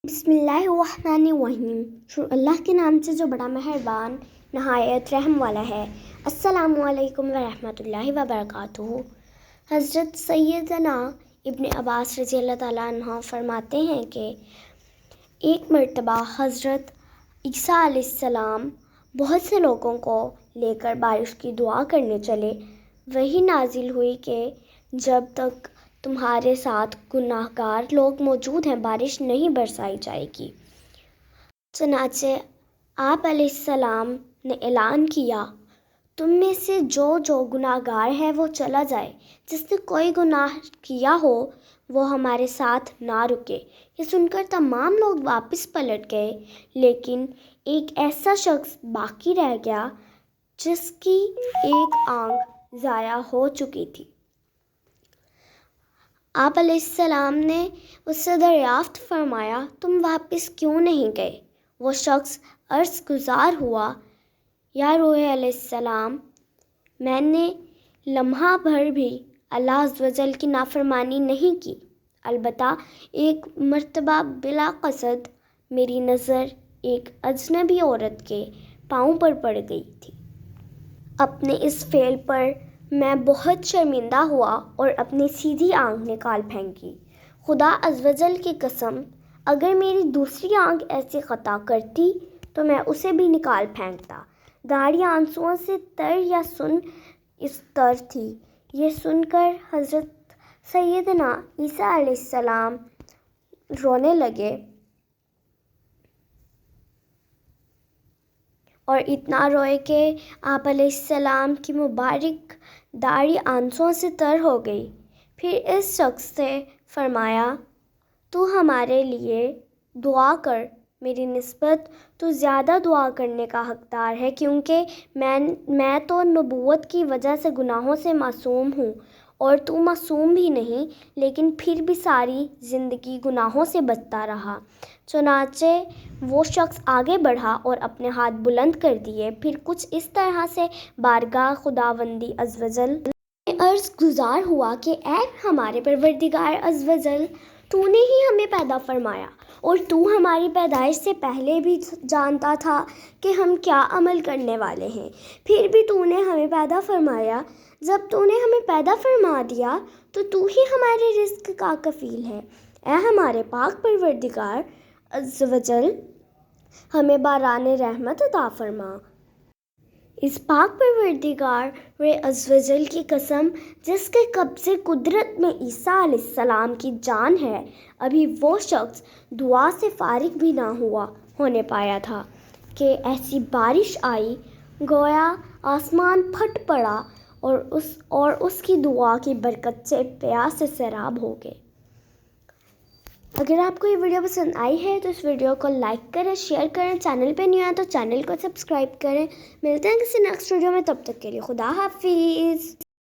بسم اللہ الرحمن الرحیم، شروع اللہ کے نام سے جو بڑا مہربان نہایت رحم والا ہے۔ السلام علیکم ورحمۃ اللہ وبرکاتہ۔ حضرت سیدنا ابن عباس رضی اللہ تعالیٰ عنہ فرماتے ہیں کہ ایک مرتبہ حضرت عیسیٰ علیہ السلام بہت سے لوگوں کو لے کر بارش کی دعا کرنے چلے۔ وحی نازل ہوئی کہ جب تک تمہارے ساتھ گناہ گار لوگ موجود ہیں بارش نہیں برسائی جائے گی۔ چنانچہ آپ علیہ السلام نے اعلان کیا، تم میں سے جو گناہ گار ہے وہ چلا جائے، جس نے کوئی گناہ کیا ہو وہ ہمارے ساتھ نہ رکے۔ یہ سن کر تمام لوگ واپس پلٹ گئے، لیکن ایک ایسا شخص باقی رہ گیا جس کی ایک آنکھ ضائع ہو چکی تھی۔ آپ علیہ السلام نے اس سے دریافت فرمایا، تم واپس کیوں نہیں گئے؟ وہ شخص عرض گزار ہوا، یا روح علیہ السلام، میں نے لمحہ بھر بھی اللہ عز و جل کی نافرمانی نہیں کی، البتہ ایک مرتبہ بلا قصد میری نظر ایک اجنبی عورت کے پاؤں پر پڑ گئی تھی۔ اپنے اس فعل پر میں بہت شرمندہ ہوا اور اپنی سیدھی آنکھ نکال پھینکی۔ خدا عز و جل کی قسم، اگر میری دوسری آنکھ ایسی خطا کرتی تو میں اسے بھی نکال پھینکتا۔ داڑھی آنسوؤں سے تر یا سن اس تر تھی۔ یہ سن کر حضرت سیدنا عیسیٰ علیہ السلام رونے لگے اور اتنا روئے کہ آپ علیہ السلام کی مبارک داڑھی آنسوؤں سے تر ہو گئی۔ پھر اس شخص سے فرمایا، تو ہمارے لیے دعا کر، میری نسبت تو زیادہ دعا کرنے کا حقدار ہے، کیونکہ میں تو نبوت کی وجہ سے گناہوں سے معصوم ہوں اور تو معصوم بھی نہیں، لیکن پھر بھی ساری زندگی گناہوں سے بچتا رہا۔ چنانچہ وہ شخص آگے بڑھا اور اپنے ہاتھ بلند کر دیے، پھر کچھ اس طرح سے بارگاہ خداوندی عز و جل میں عرض گزار ہوا کہ اے ہمارے پروردگار عز و جل، تو نے ہی ہمیں پیدا فرمایا اور تو ہماری پیدائش سے پہلے بھی جانتا تھا کہ ہم کیا عمل کرنے والے ہیں، پھر بھی تو نے ہمیں پیدا فرمایا۔ جب تو نے ہمیں پیدا فرما دیا تو ہی ہمارے رزق کا کفیل ہے۔ اے ہمارے پاک پروردگار عز و جل، ہمیں باران رحمت عطا فرما۔ اس پاک پروردگار عز و جل کی قسم، جس کے قبضے قدرت میں عیسیٰ علیہ السلام کی جان ہے، ابھی وہ شخص دعا سے فارغ بھی نہ ہونے پایا تھا کہ ایسی بارش آئی، گویا آسمان پھٹ پڑا اور اس کی دعا کی برکت سے پیاس سے سیراب ہو گئے۔ اگر آپ کو یہ ویڈیو پسند آئی ہے تو اس ویڈیو کو لائک کریں، شیئر کریں، چینل پہ نہیں آیا تو چینل کو سبسکرائب کریں۔ ملتے ہیں کسی نیکسٹ ویڈیو میں، تب تک کے لیے خدا حافظ۔